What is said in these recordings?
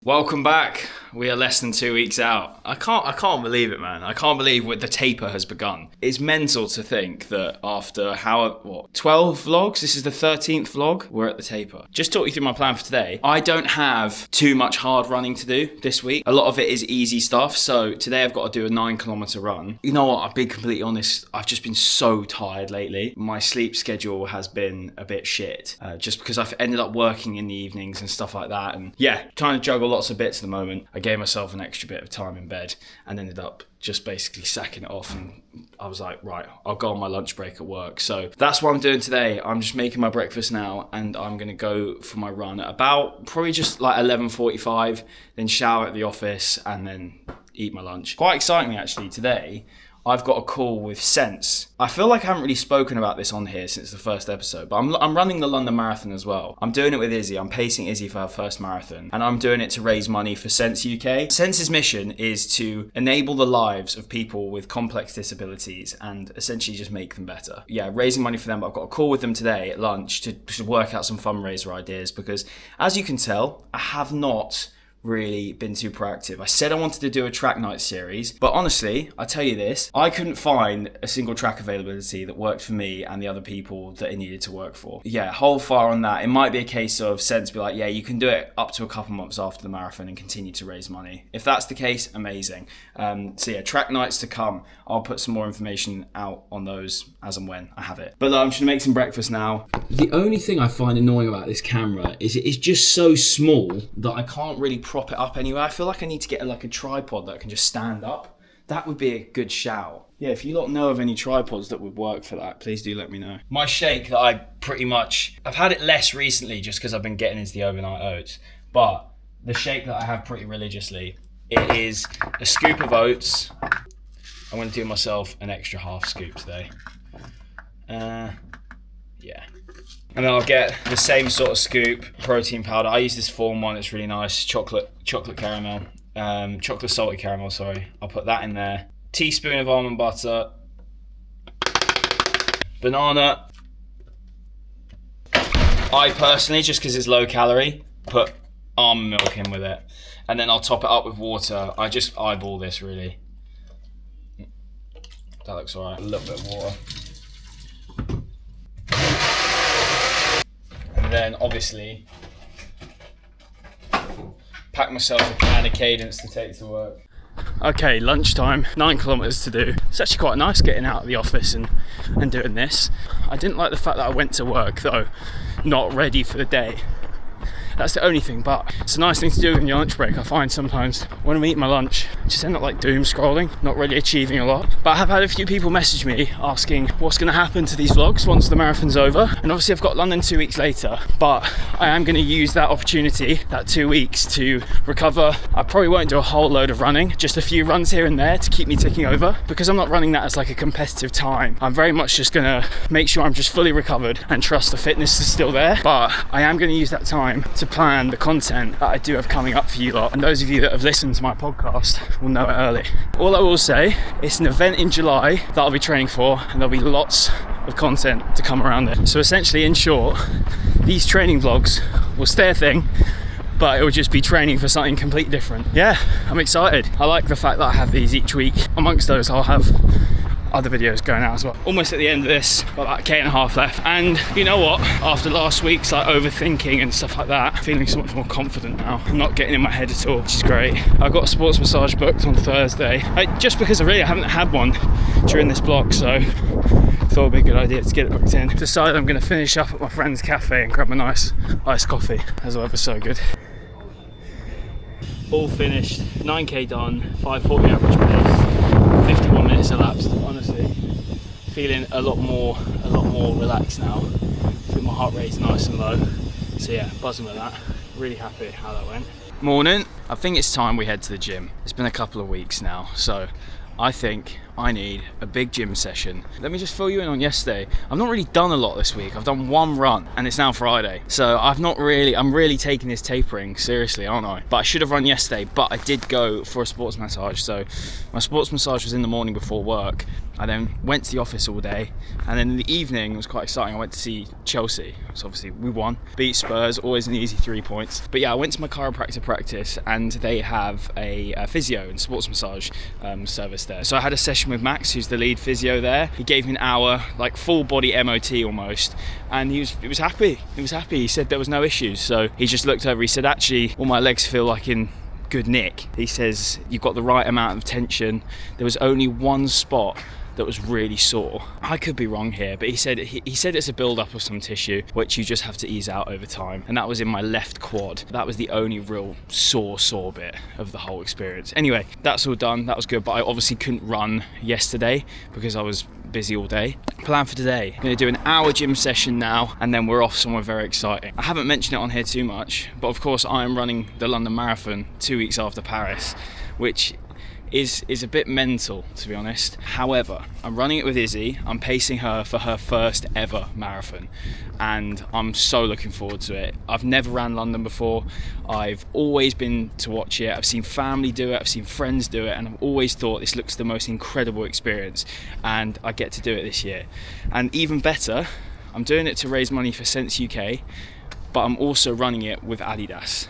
Welcome back. We are less than 2 weeks out. I can't believe it, man. I can't believe what the taper has begun. It's mental to think that after 12 vlogs, this is the 13th vlog, we're at the taper. Just talk you through my plan for today. I don't have too much hard running to do this week. A lot of it is easy stuff. So today I've got to do a 9-kilometer run. You know what? I'll be completely honest. I've just been so tired lately. My sleep schedule has been a bit shit, just because I've ended up working in the evenings and stuff like that. And yeah, trying to juggle lots of bits at the moment. I gave myself an extra bit of time in bed and ended up just basically sacking it off, and I was like, right, I'll go on my lunch break at work. So that's what I'm doing today. I'm just making my breakfast now and I'm gonna go for my run at about probably just like 11:45, then shower at the office and then eat my lunch. Quite excitingly actually, today I've got a call with Sense. I feel like I haven't really spoken about this on here since the first episode, but I'm running the London Marathon as well. I'm doing it with Izzy. I'm pacing Izzy for her first marathon, and I'm doing it to raise money for Sense UK. Sense's mission is to enable the lives of people with complex disabilities and essentially just make them better. Yeah, raising money for them. But I've got a call with them today at lunch to work out some fundraiser ideas because, as you can tell, I have not really been too proactive. I said I wanted to do a track night series, but honestly, I tell you this, I couldn't find a single track availability that worked for me and the other people that it needed to work for. Yeah, hold fire on that. It might be a case of Sense be like, yeah, you can do it up to a couple months after the marathon and continue to raise money. If that's the case, amazing. So yeah, track nights to come. I'll put some more information out on those as and when I have it. But I'm just gonna make some breakfast now. The only thing I find annoying about this camera is it is just so small that I can't really prop it up anywhere. I feel like I need to get a tripod that can just stand up. That would be a good shout. Yeah, if you lot know of any tripods that would work for that, please do let me know. My shake that I've had it less recently just because I've been getting into the overnight oats, but the shake that I have pretty religiously, it is a scoop of oats. I'm going to do myself an extra half scoop today. Yeah. And then I'll get the same sort of scoop protein powder. I use this Form one, it's really nice. Chocolate caramel, chocolate salted caramel, sorry. I'll put that in there. Teaspoon of almond butter. Banana. I personally, just because it's low calorie, put almond milk in with it. And then I'll top it up with water. I just eyeball this really. That looks alright. A little bit of water. And then obviously pack myself a can of Cadence to take to work. Okay, lunchtime, 9 kilometers to do. It's actually quite nice getting out of the office and doing this. I didn't like the fact that I went to work though, not ready for the day. That's the only thing, but it's a nice thing to do in your lunch break. I find sometimes when I'm eating my lunch, I just end up like doom scrolling, not really achieving a lot. But I have had a few people message me asking what's going to happen to these vlogs once the marathon's over. And obviously I've got London 2 weeks later, but I am going to use that opportunity, that 2 weeks, to recover. I probably won't do a whole load of running, just a few runs here and there to keep me ticking over, because I'm not running that as like a competitive time. I'm very much just going to make sure I'm just fully recovered and trust the fitness is still there. But I am going to use that time to plan the content that I do have coming up for you lot, and those of you that have listened to my podcast will know it early. All I will say, it's an event in July that I'll be training for, and there'll be lots of content to come around it. So essentially, in short, these training vlogs will stay a thing, but it will just be training for something completely different. Yeah, I'm excited. I like the fact that I have these each week. Amongst those, I'll have other videos going out as well. Almost at the end of this, got about 1.5 K left. And you know what? After last week's overthinking and stuff like that, I'm feeling so much more confident now. I'm not getting in my head at all, which is great. I've got a sports massage booked on Thursday, just because I haven't had one during this block, so thought it'd be a good idea to get it booked in. Decided I'm gonna finish up at my friend's cafe and grab a nice iced coffee, as the weather's so good. All finished, 9K done, 5:40 average pace, 51 minutes elapsed. Honestly, feeling a lot more relaxed now. I think my heart rate's nice and low. So yeah, buzzing with that. Really happy how that went. Morning. I think it's time we head to the gym. It's been a couple of weeks now, so I think I need a big gym session. Let me just fill you in on yesterday. I've not really done a lot this week. I've done one run and it's now Friday. So I'm really taking this tapering seriously, aren't I? But I should have run yesterday, but I did go for a sports massage. So my sports massage was in the morning before work. I then went to the office all day, and then in the evening, it was quite exciting. I went to see Chelsea. So obviously we won, beat Spurs, always an easy 3 points. But yeah, I went to my chiropractor practice, and they have a physio and sports massage service there. So I had a session with Max, who's the lead physio there. He gave me an hour, like full body MOT almost, and he was happy. He was happy. He said there was no issues. So he just looked over. He said, actually, all my legs feel like in good nick. He says you've got the right amount of tension. There was only one spot that was really sore. I could be wrong here, but he said it's a build-up of some tissue which you just have to ease out over time, and that was in my left quad. That was the only real sore bit of the whole experience. Anyway, that's all done. That was good, but I obviously couldn't run yesterday because I was busy all day. Plan for today, I'm going to do an hour gym session now, and then we're off somewhere very exciting. I haven't mentioned it on here too much, but of course I am running the London Marathon 2 weeks after Paris, which is a bit mental, to be honest. However, I'm running it with Izzy. I'm pacing her for her first ever marathon, and I'm so looking forward to it. I've never ran London before. I've always been to watch it. I've seen family do it, I've seen friends do it, and I've always thought this looks the most incredible experience, and I get to do it this year. And even better, I'm doing it to raise money for Sense UK, but I'm also running it with Adidas.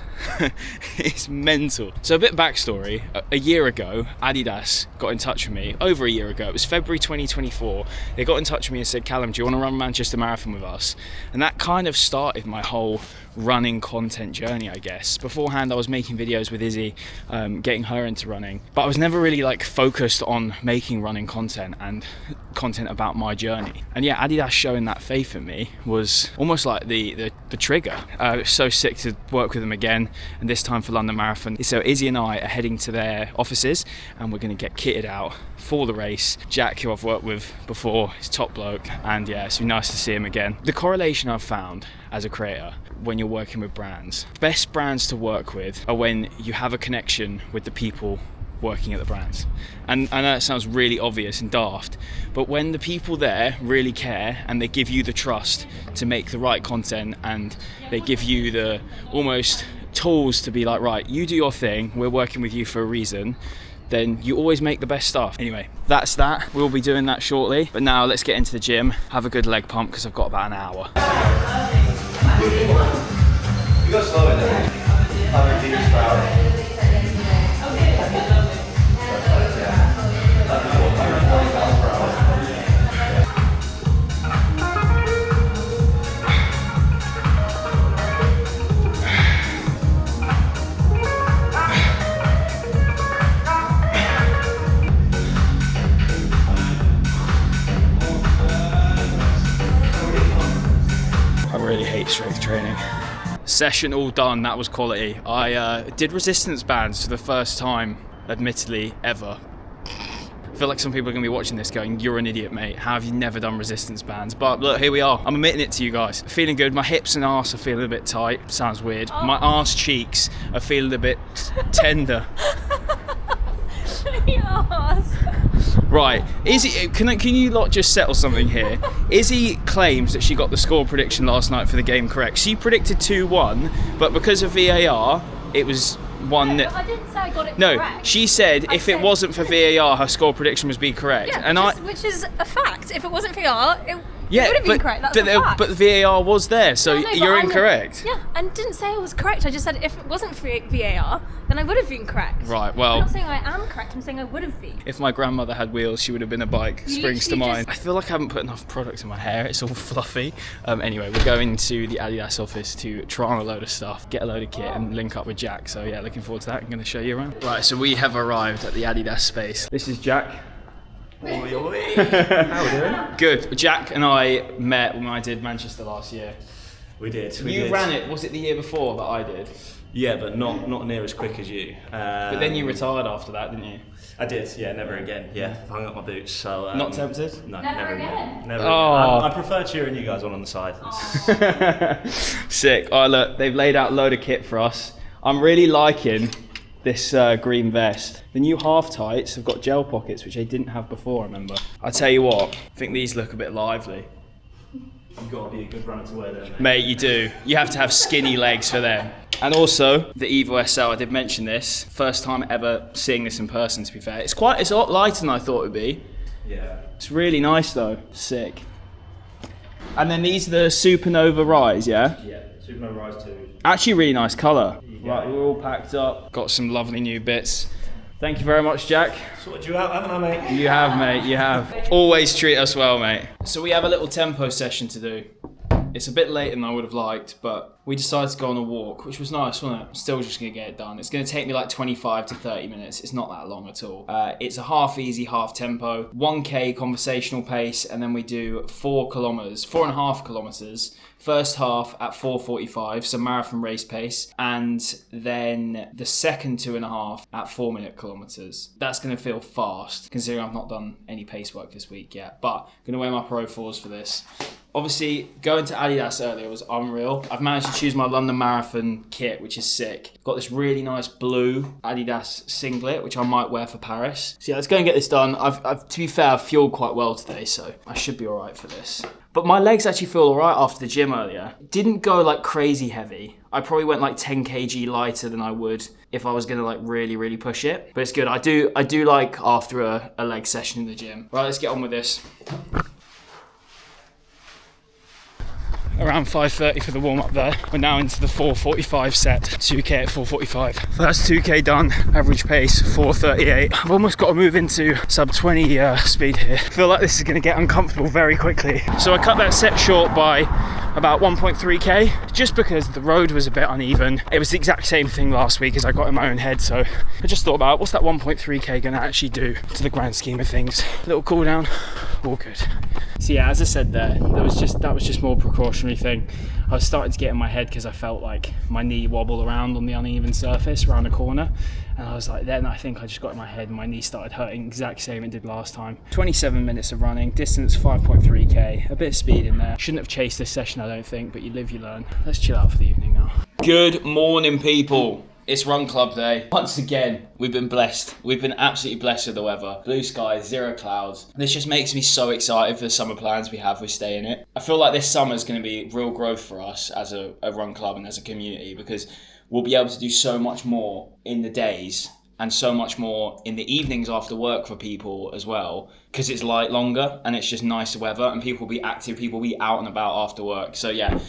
It's mental. So a bit of backstory. A year ago, Adidas got in touch with me, over a year ago, it was February 2024. They got in touch with me and said, Callum, do you want to run Manchester Marathon with us? And that kind of started my whole running content journey, I guess. Beforehand, I was making videos with Izzy, getting her into running, but I was never really like focused on making running content and content about my journey. And yeah, Adidas showing that faith in me was almost like the trigger. So sick to work with them again, and this time for London Marathon. So Izzy and I are heading to their offices, and we're going to get kitted out for the race. Jack, who I've worked with before, is top bloke, and yeah, it's been nice to see him again. The correlation I've found as a creator when you're working with brands, best brands to work with are when you have a connection with the people working at the brands. And I know it sounds really obvious and daft, but when the people there really care and they give you the trust to make the right content, and they give you the almost tools to be like, right, you do your thing, we're working with you for a reason, then you always make the best stuff. Anyway, that's that. We'll be doing that shortly, but now let's get into the gym, have a good leg pump because I've got about an hour. You got slow in there. 100 meters per hour. I really hate strength training. Session all done, that was quality. I did resistance bands for the first time, admittedly, ever. I feel like some people are going to be watching this going, you're an idiot, mate. How have you never done resistance bands? But look, here we are. I'm admitting it to you guys. Feeling good. My hips and arse are feeling a bit tight. Sounds weird. Oh. My arse cheeks are feeling a bit tender. Right, Izzy, can you lot just settle something here? Izzy claims that she got the score prediction last night for the game correct. She predicted 2-1, but because of VAR, it was 1-0. No, I didn't say I got it correct. No, she said if it wasn't for VAR, her score prediction would be correct. Yeah, and which is a fact. If it wasn't VAR, it yeah, would have been correct. That's a fact. But the VAR was there, so No, you're incorrect. Yeah, and didn't say I was correct. I just said if it wasn't for VAR, then I would have been correct. Right, well, I'm not saying I am correct, I'm saying I would have been. If my grandmother had wheels, she would have been a bike. Springs to mind. I feel like I haven't put enough product in my hair. It's all fluffy. Anyway, we're going to the Adidas office to try on a load of stuff, get a load of kit, and link up with Jack. So yeah, looking forward to that. I'm going to show you around. Right, so we have arrived at the Adidas space. This is Jack. Oi, oi. How we doing? Good. Jack and I met when I did Manchester last year. We did. You ran it. Was it the year before that I did? Yeah, but not near as quick as you. But then you retired after that, didn't you? I did. Yeah, never again. Yeah, hung up my boots. So not tempted? No, Never again? Never Oh. again. I prefer cheering you guys on the side. Sick. Oh look, they've laid out a load of kit for us. I'm really liking this green vest. The new half tights have got gel pockets, which they didn't have before, I remember. I tell you what, I think these look a bit lively. You've got to be a good runner to wear them. Mate, you do. You have to have skinny legs for them. And also, the Evo SL, I did mention this. First time ever seeing this in person, to be fair. It's a lot lighter than I thought it would be. Yeah. It's really nice though. Sick. And then these are the Supernova Rise, yeah? Yeah, Supernova Rise 2. Actually, really nice colour. Yeah. Right, we're all packed up. Got some lovely new bits. Thank you very much, Jack. Sorted you out, haven't I, mate? You have, mate, you have. Always treat us well, mate. So we have a little tempo session to do. It's a bit later than I would have liked, but we decided to go on a walk, which was nice, wasn't it? Still just going to get it done. It's going to take me like 25 to 30 minutes. It's not that long at all. It's a half easy, half tempo, 1K conversational pace, and then we do 4.5 kilometers. First half at 4:45, so marathon race pace, and then the second 2.5 at 4-minute kilometers. That's going to feel fast, considering I've not done any pace work this week yet, but I'm going to wear my Pro 4s for this. Obviously, going to Adidas earlier was unreal. I've managed to choose my London Marathon kit, which is sick. Got this really nice blue Adidas singlet, which I might wear for Paris. So yeah, let's go and get this done. I've to be fair, I've fueled quite well today, so I should be alright for this. But my legs actually feel alright after the gym earlier. Didn't go like crazy heavy. I probably went like 10 kg lighter than I would if I was gonna like really, really push it. But it's good. I do like after a leg session in the gym. Right, let's get on with this. Around 5:30 for the warm-up there. We're now into the 4:45 set, 2K at 4:45. First 2K done, average pace 4:38. I've almost got to move into sub 20 speed here. I feel like this is going to get uncomfortable very quickly. So I cut that set short by about 1.3K, just because the road was a bit uneven. It was the exact same thing last week as I got in my own head, so I just thought about what's that 1.3K going to actually do to the grand scheme of things. Little cool down, all good. So yeah, as I said there, that was just more precautionary thing. I was starting to get in my head because I felt like my knee wobble around on the uneven surface around the corner, and I was like, then I think I just got in my head and my knee started hurting exact same it did last time. 27 minutes of running, distance 5.3K, a bit of speed in there. Shouldn't have chased this session, I don't think, but you live, you learn. Let's chill out for the evening now. Good morning, people. It's Run Club Day. Once again, we've been blessed. We've been absolutely blessed with the weather. Blue skies, 0 clouds. This just makes me so excited for the summer plans we have with Stay In It. I feel like this summer is going to be real growth for us as a run club and as a community, because we'll be able to do so much more in the days and so much more in the evenings after work for people as well, because it's light longer and it's just nicer weather and people will be active, people will be out and about after work. So yeah,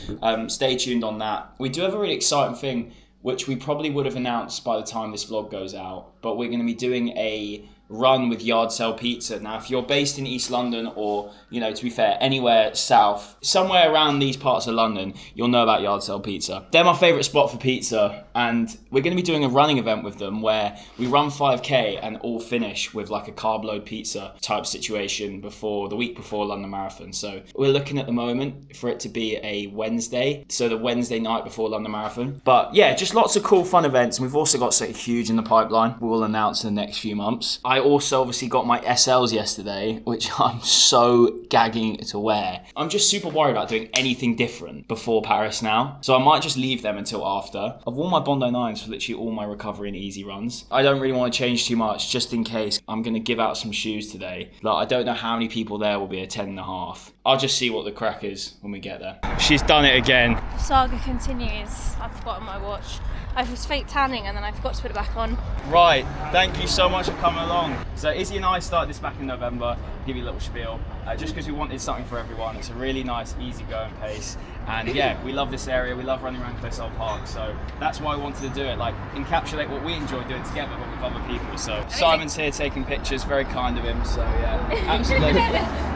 stay tuned on that. We do have a really exciting thing, which we probably would have announced by the time this vlog goes out, but we're going to be doing a run with Yard Sale Pizza. Now, if you're based in East London or, you know, to be fair, anywhere south, somewhere around these parts of London, you'll know about Yard Sale Pizza. They're my favourite spot for pizza, and we're going to be doing a running event with them where we run 5K and all finish with like a carb load pizza type situation the week before London Marathon. So we're looking at the moment for it to be a Wednesday, so the Wednesday night before London Marathon. But yeah, just lots of cool fun events, and we've also got something huge in the pipeline we will announce in the next few months. I also obviously got my SLs yesterday, which I'm so gagging to wear. I'm just super worried about doing anything different before Paris now, so I might just leave them until after. I've worn my Bondi 9s for literally all my recovery and easy runs. I don't really want to change too much, just in case. I'm going to give out some shoes today. Like, I don't know how many people there will be at 10.5. I'll just see what the crack is when we get there. She's done it again. Saga continues. I've forgotten my watch. I was fake tanning and then I forgot to put it back on. Right, thank you so much for coming along. So Izzy and I started this back in November, give you a little spiel, just because we wanted something for everyone. It's a really nice, easy going pace. And yeah, we love this area, we love running around Clissold Park, so that's why we wanted to do it, like encapsulate what we enjoy doing together but with other people. So Simon's here taking pictures, very kind of him, so yeah, absolutely.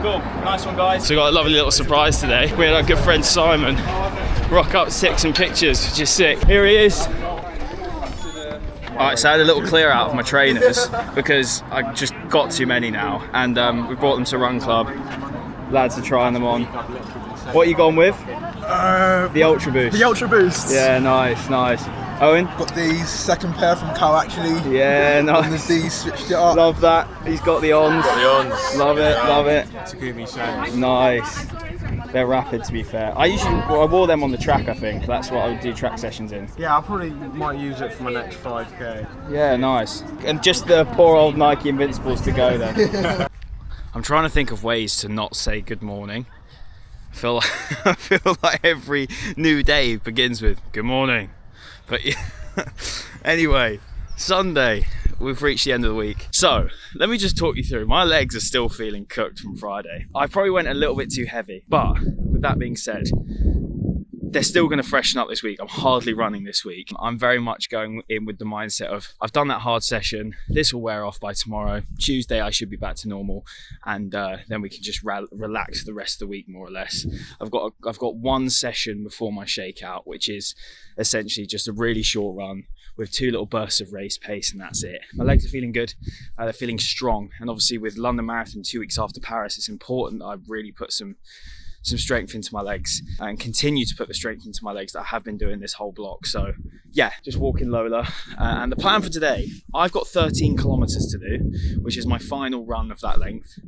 Cool, nice one guys. So we got a lovely little surprise today. We had our good friend Simon rock up, take some pictures, which is sick. Here he is. Alright, so I had a little clear out of my trainers because I just got too many now, and we brought them to Run Club. Lads are trying them on. What are you gone with? The Ultra Boost. The Ultra Boost. Yeah, nice. Owen? Got these, second pair from Cal actually. Yeah, nice. And these switched it up. Love that. He's got the ons. Got the ons. Love it. Takumi Shan. Nice. They're rapid, to be fair. I wore them on the track, I think. That's what I would do track sessions in. Yeah, I probably might use it for my next 5k. Yeah, nice. And just the poor old Nike Invincibles to go then. I'm trying to think of ways to not say good morning. I feel like every new day begins with good morning. But yeah. Anyway, Sunday, we've reached the end of the week. So, let me just talk you through. My legs are still feeling cooked from Friday. I probably went a little bit too heavy, but with that being said, they're still going to freshen up this week. I'm hardly running this week. I'm very much going in with the mindset of, I've done that hard session, this will wear off by tomorrow. Tuesday I should be back to normal, and then we can just relax the rest of the week more or less. I've got one session before my shakeout, which is essentially just a really short run with 2 little bursts of race pace, and that's it. My legs are feeling good, they're feeling strong, and obviously with London Marathon 2 weeks after Paris, it's important that I really put some strength into my legs and continue to put the strength into my legs that I have been doing this whole block. So yeah, just walking Lola. And the plan for today, I've got 13 kilometers to do, which is my final run of that length.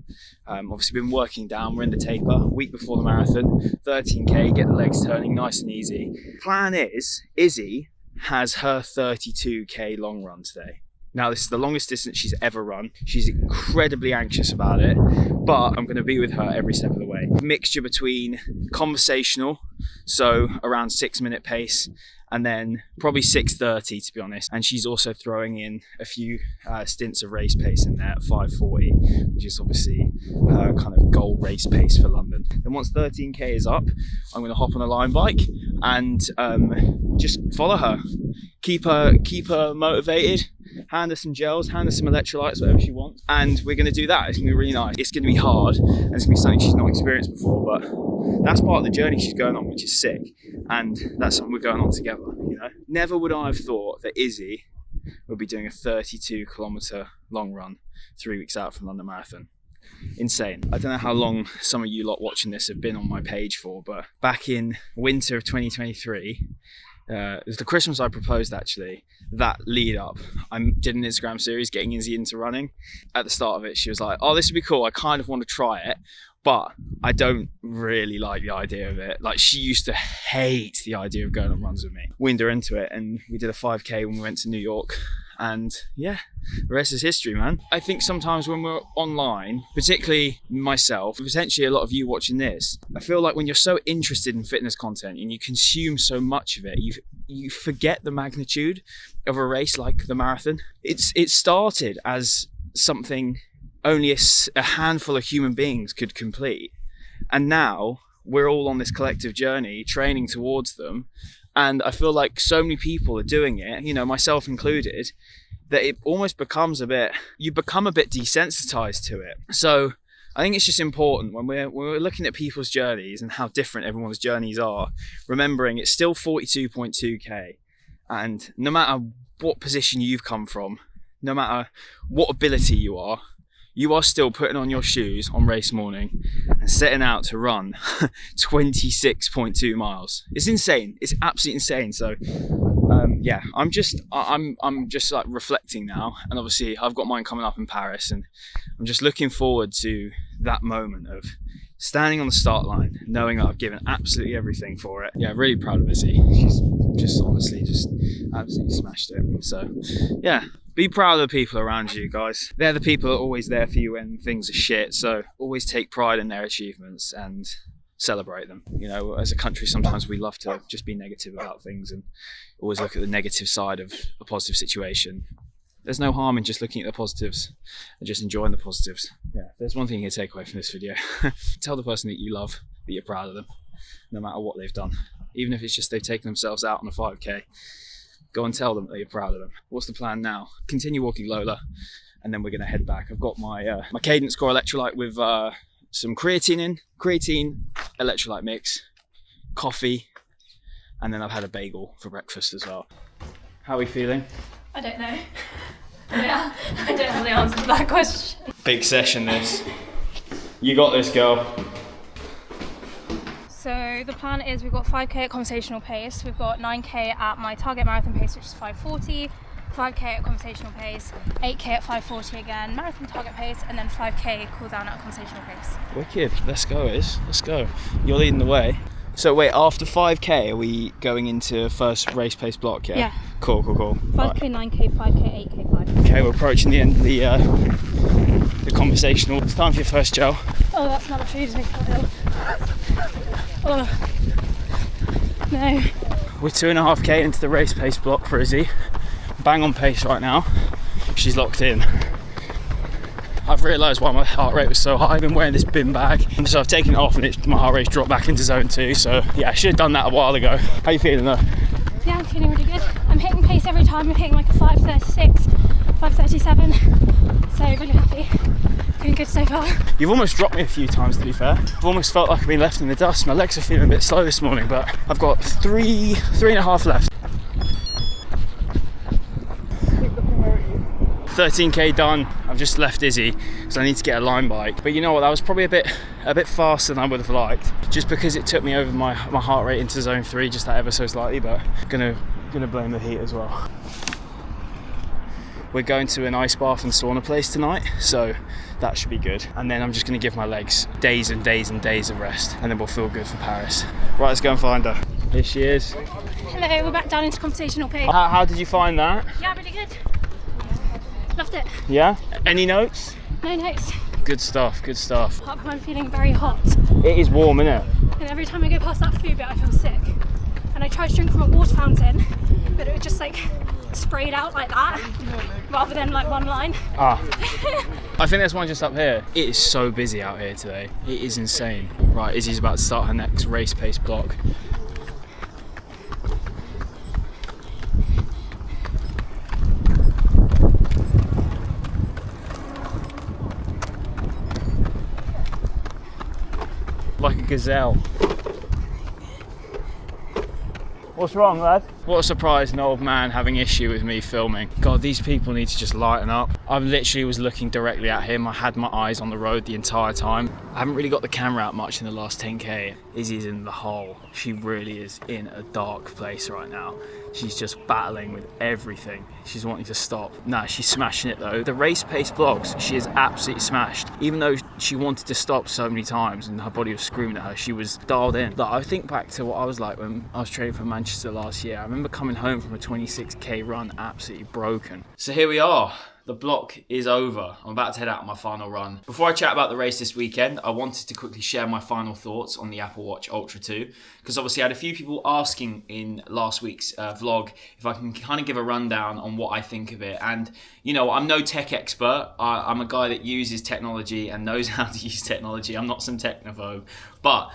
Obviously been working down, we're in the taper, week before the marathon, 13k, get the legs turning nice and easy. Plan is, Izzy has her 32k long run today. Now, this is the longest distance she's ever run. She's incredibly anxious about it, but I'm going to be with her every step of the way. Mixture between conversational, so around 6-minute pace, and then probably 6:30 to be honest. And she's also throwing in a few stints of race pace in there at 5:40, which is obviously her kind of goal race pace for London. Then once 13k is up, I'm going to hop on a line bike and just follow her. Keep her motivated. Hand her some gels, hand her some electrolytes, whatever she wants, and we're going to do that. It's going to be really nice. It's going to be hard, and it's going to be something she's not experienced before, but that's part of the journey she's going on, which is sick, and that's something we're going on together, you know. Never would I have thought that Izzy would be doing a 32-kilometer long run 3 weeks out from London Marathon. Insane. I don't know how long some of you lot watching this have been on my page for, but back in winter of 2023, it was the Christmas I proposed actually, that lead up. I did an Instagram series getting Izzy into running. At the start of it, she was like, oh, this would be cool, I kind of want to try it, but I don't really like the idea of it. Like, she used to hate the idea of going on runs with me. Weaned her into it, and we did a 5k when we went to New York. And yeah, the rest is history, man. I think sometimes when we're online, particularly myself, potentially a lot of you watching this, I feel like when you're so interested in fitness content and you consume so much of it, you forget the magnitude of a race like the marathon. It started as something only a handful of human beings could complete. And now we're all on this collective journey, training towards them. And I feel like so many people are doing it, you know, myself included, that it almost becomes you become a bit desensitized to it. So I think it's just important when we're looking at people's journeys and how different everyone's journeys are, remembering it's still 42.2k. And no matter what position you've come from, no matter what ability you are still putting on your shoes on race morning and setting out to run 26.2 miles. It's insane. It's absolutely insane. So yeah, I'm just like reflecting now, and obviously I've got mine coming up in Paris, and I'm just looking forward to that moment of standing on the start line, knowing that I've given absolutely everything for it. Yeah, really proud of Izzy. She's just honestly just absolutely smashed it. So yeah, be proud of the people around you, guys. They're the people that are always there for you when things are shit. So always take pride in their achievements and celebrate them. You know, as a country, sometimes we love to just be negative about things and always look at the negative side of a positive situation. There's no harm in just looking at the positives and just enjoying the positives. Yeah, there's one thing you take away from this video. Tell the person that you love that you're proud of them, no matter what they've done. Even if it's just they've taken themselves out on a 5k, go and tell them that you're proud of them. What's the plan now? Continue walking Lola, and then we're going to head back. I've got my my Cadence Core electrolyte with some creatine in, electrolyte mix, coffee, and then I've had a bagel for breakfast as well. How are we feeling? I don't know. Yeah, I don't have the answer to that question. Big session this. You got this, girl. So the plan is we've got 5k at conversational pace, we've got 9k at my target marathon pace, which is 5:40, 5k at conversational pace, 8k at 5:40 again, marathon target pace, and then 5k cool down at conversational pace. Wicked. Let's go, Iz. Let's go. You're leading the way. So wait, after 5k, are we going into first race pace block? Yeah. Yeah. Cool. 5k, Right. 9k, 5k, 8k, 5k. Okay, we're approaching the end of the conversational. It's time for your first gel. Oh, that smell of food is making me feel ill. Oh. No. We're 2.5k into the race pace block for Izzy. Bang on pace right now. She's locked in. I've realised why my heart rate was so high. I've been wearing this bin bag, so I've taken it off and my heart rate's dropped back into zone 2. So yeah, I should have done that a while ago. How you feeling though? Yeah, I'm feeling really good. I'm hitting pace every time. I'm hitting like a 5:36, 5:37. So really happy. Feeling good so far. You've almost dropped me a few times, to be fair. I've almost felt like I've been left in the dust. My legs are feeling a bit slow this morning, but I've got 3.5 left. 13k done. I've just left Izzy because I need to get a line bike. But you know what? That was probably a bit faster than I would have liked, just because it took me over my heart rate into zone 3 just that ever so slightly. But gonna blame the heat as well. We're going to an ice bath and sauna place tonight, so that should be good. And then I'm just going to give my legs days and days and days of rest, and then we'll feel good for Paris. Right, let's go and find her. Here she is. Hello, we're back down into conversational pace. How did you find that? Yeah, really good. Loved it. Yeah? Any notes? No notes. Good stuff, good stuff. Apart from I'm feeling very hot. It is warm, isn't it? And every time I go past that food bit, I feel sick. And I tried to drink from a water fountain, but it was just like sprayed out like that, rather than like one line. I think there's one just up here. It is so busy out here today. It is insane. Right, Izzy's about to start her next race pace block. Like a gazelle. What's wrong, lad? What a surprise, an old man having issue with me filming. God, these people need to just lighten up. I literally was looking directly at him. I had my eyes on the road the entire time. I haven't really got the camera out much in the last 10k. Izzy's in the hole. She really is in a dark place right now. She's just battling with everything. She's wanting to stop. Nah, she's smashing it though. The race pace blocks, she is absolutely smashed. Even though she wanted to stop so many times and her body was screaming at her, she was dialed in. Like, I think back to what I was like when I was training for Manchester last year. I remember coming home from a 26k run absolutely broken. So here we are. The block is over. I'm about to head out on my final run. Before I chat about the race this weekend, I wanted to quickly share my final thoughts on the Apple Watch Ultra 2, because obviously I had a few people asking in last week's vlog if I can kind of give a rundown on what I think of it. And, you know, I'm no tech expert. I'm a guy that uses technology and knows how to use technology. I'm not some technophobe. But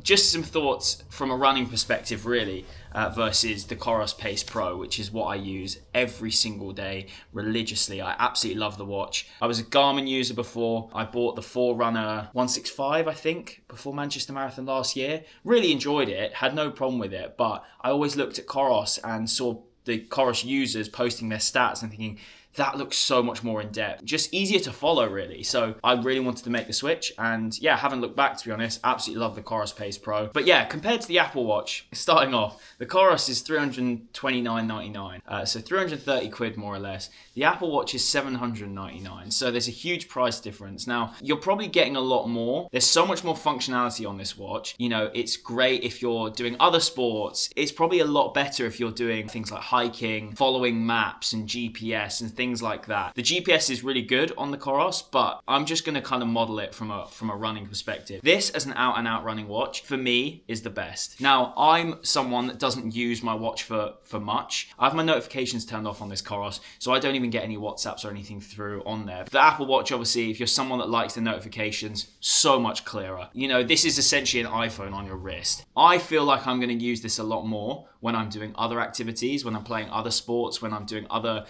just some thoughts from a running perspective, really, versus the Coros Pace Pro, which is what I use every single day religiously. I absolutely love the watch. I was a Garmin user before. I bought the Forerunner 165, I think, before Manchester Marathon last year. Really enjoyed it, had no problem with it, but I always looked at Coros and saw the Coros users posting their stats and thinking, that looks so much more in depth. Just easier to follow, really. So I really wanted to make the switch, and yeah, haven't looked back, to be honest. Absolutely love the Coros Pace Pro. But yeah, compared to the Apple Watch, starting off, the Coros is $329.99, so 330 quid more or less. The Apple Watch is $799, so there's a huge price difference. Now, you're probably getting a lot more. There's so much more functionality on this watch. You know, it's great if you're doing other sports. It's probably a lot better if you're doing things like hiking, following maps and GPS and things like that. The GPS is really good on the Coros, but I'm just going to kind of model it from a running perspective. This, as an out and out running watch, for me is the best. Now, I'm someone that doesn't use my watch for much. I have my notifications turned off on this Coros, so I don't even get any WhatsApps or anything through on there. The Apple Watch, obviously, if you're someone that likes the notifications, so much clearer. You know, this is essentially an iPhone on your wrist. I feel like I'm going to use this a lot more when I'm doing other activities, when I'm playing other sports, when I'm doing other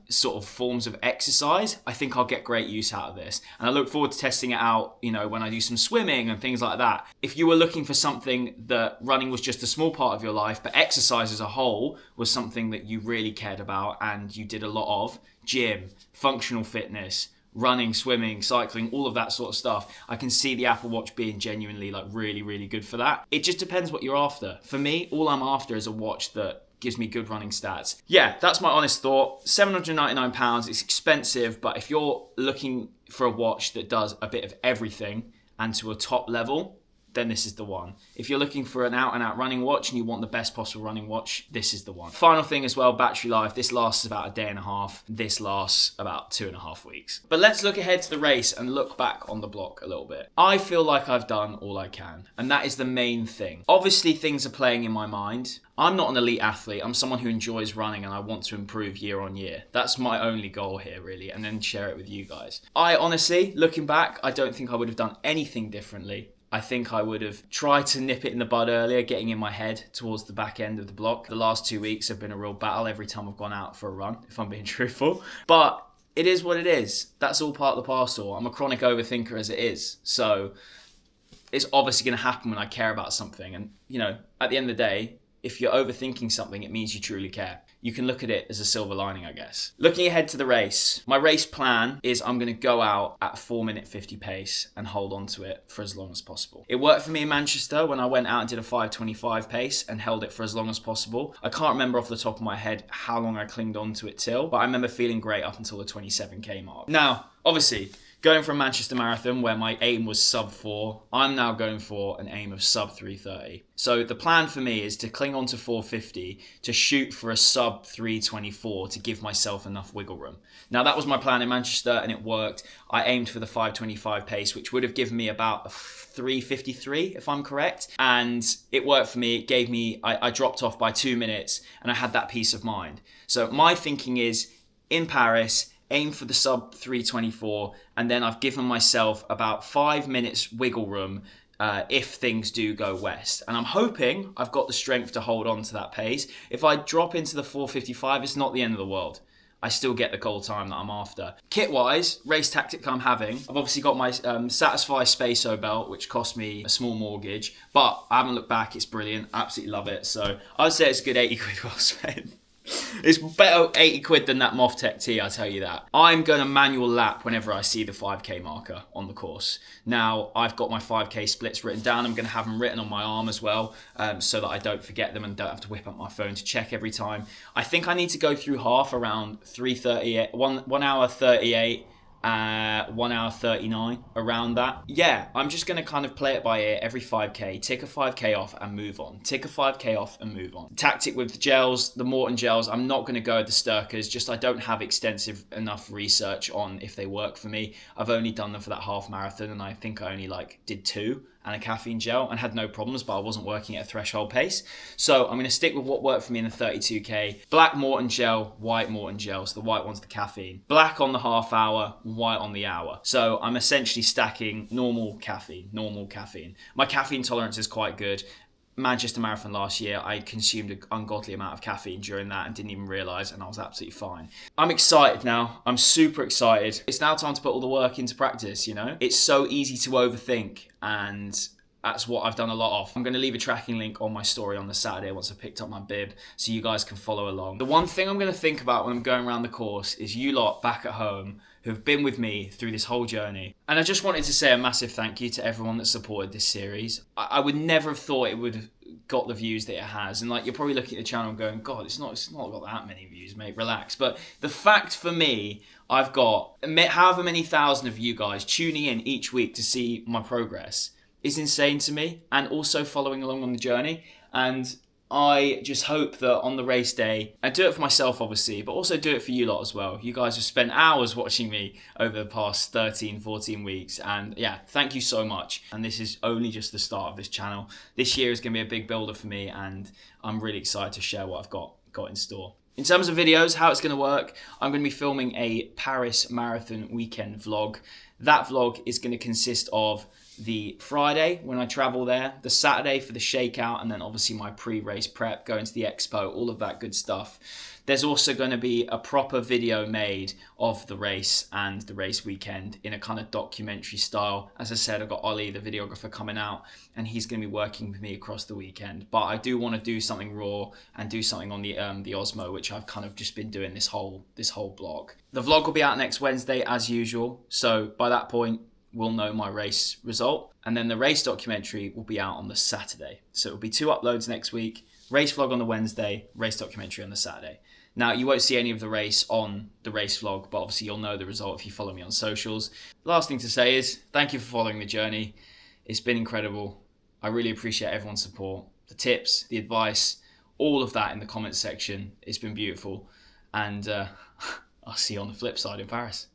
sort of forms of exercise. I think I'll get great use out of this. And I look forward to testing it out, you know, when I do some swimming and things like that. If you were looking for something that running was just a small part of your life, but exercise as a whole was something that you really cared about and you did a lot of, gym, functional fitness, running, swimming, cycling, all of that sort of stuff, I can see the Apple Watch being genuinely like really, really good for that. It just depends what you're after. For me, all I'm after is a watch that gives me good running stats. Yeah, that's my honest thought. £799, it's expensive, but if you're looking for a watch that does a bit of everything and to a top level, then this is the one. If you're looking for an out-and-out running watch and you want the best possible running watch, this is the one. Final thing as well, battery life. This lasts about a day and a half. This lasts about 2.5 weeks. But let's look ahead to the race and look back on the block a little bit. I feel like I've done all I can, and that is the main thing. Obviously, things are playing in my mind. I'm not an elite athlete. I'm someone who enjoys running and I want to improve year on year. That's my only goal here, really, and then share it with you guys. I honestly, looking back, I don't think I would have done anything differently. I think I would have tried to nip it in the bud earlier, getting in my head towards the back end of the block. The last 2 weeks have been a real battle every time I've gone out for a run, if I'm being truthful. But it is what it is. That's all part of the parcel. I'm a chronic overthinker as it is. So it's obviously going to happen when I care about something. And, you know, at the end of the day, if you're overthinking something, it means you truly care. You can look at it as a silver lining, I guess. Looking ahead to the race, my race plan is I'm going to go out at 4:50 pace and hold on to it for as long as possible. It worked for me in Manchester when I went out and did a 5:25 pace and held it for as long as possible. I can't remember off the top of my head how long I clinged on to it till, but I remember feeling great up until the 27k mark. Now, obviously, going from Manchester Marathon, where my aim was sub 4, I'm now going for an aim of sub 3:30. So the plan for me is to cling on to 4:50, to shoot for a sub 3:24 to give myself enough wiggle room. Now that was my plan in Manchester and it worked. I aimed for the 5:25 pace, which would have given me about a 3:53 if I'm correct. And it worked for me. It gave me, I dropped off by 2 minutes and I had that peace of mind. So my thinking is, in Paris, aim for the sub 3:24, and then I've given myself about 5 minutes wiggle room if things do go west. And I'm hoping I've got the strength to hold on to that pace. If I drop into the 4:55, it's not the end of the world. I still get the goal time that I'm after. Kit-wise, race tactic I'm having, I've obviously got my Satisfy Spaso belt, which cost me a small mortgage, but I haven't looked back. It's brilliant. Absolutely love it. So I'd say it's a good 80 quid well spent. It's better 80 quid than that Moftech tee, I'll tell you that. I'm going to manual lap whenever I see the 5k marker on the course. Now, I've got my 5k splits written down. I'm going to have them written on my arm as well, so that I don't forget them and don't have to whip up my phone to check every time. I think I need to go through half around 3:38, 1 hour 38, 1 hour 39, around that. Yeah, I'm just going to kind of play it by ear every 5k, tick a 5k off and move on. Tick a 5k off and move on. Tactic with the gels, the Morton gels, I'm not going to go with the Sturkers, just I don't have extensive enough research on if they work for me. I've only done them for that half marathon and I think I only did 2 and a caffeine gel and had no problems, but I wasn't working at a threshold pace. So I'm going to stick with what worked for me in the 32k. Black Morton gel, white Morton gel. So the white one's the caffeine. Black on the half hour, white on the hour. So I'm essentially stacking normal caffeine. My caffeine tolerance is quite good. Manchester Marathon last year, I consumed an ungodly amount of caffeine during that and didn't even realise, and I was absolutely fine. I'm excited now. I'm super excited. It's now time to put all the work into practice, you know? It's so easy to overthink, and that's what I've done a lot of. I'm going to leave a tracking link on my story on the Saturday once I've picked up my bib so you guys can follow along. The one thing I'm going to think about when I'm going around the course is you lot back at home who've been with me through this whole journey. And I just wanted to say a massive thank you to everyone that supported this series. I would never have thought it would have got the views that it has. And you're probably looking at the channel and going, God, it's not got that many views, mate, relax. But the fact for me, I've got however many thousand of you guys tuning in each week to see my progress is insane to me, and also following along on the journey. And I just hope that on the race day, I do it for myself obviously, but also do it for you lot as well. You guys have spent hours watching me over the past 13, 14 weeks. And yeah, thank you so much. And this is only just the start of this channel. This year is going to be a big builder for me, and I'm really excited to share what I've got in store. In terms of videos, how it's going to work, I'm going to be filming a Paris Marathon weekend vlog. That vlog is going to consist of the Friday when I travel there, the Saturday for the shakeout, and then obviously my pre-race prep, going to the expo, all of that good stuff. There's also going to be a proper video made of the race and the race weekend in a kind of documentary style. As I said, I've got Ollie, the videographer, coming out, and he's going to be working with me across the weekend. But I do want to do something raw and do something on the Osmo, which I've kind of just been doing this whole block. The vlog will be out next Wednesday as usual. So by that point, we'll know my race result. And then the race documentary will be out on the Saturday. So it'll be 2 uploads next week. Race vlog on the Wednesday, race documentary on the Saturday. Now, you won't see any of the race on the race vlog, but obviously you'll know the result if you follow me on socials. Last thing to say is, thank you for following the journey. It's been incredible. I really appreciate everyone's support. The tips, the advice, all of that in the comments section. It's been beautiful. And I'll see you on the flip side in Paris.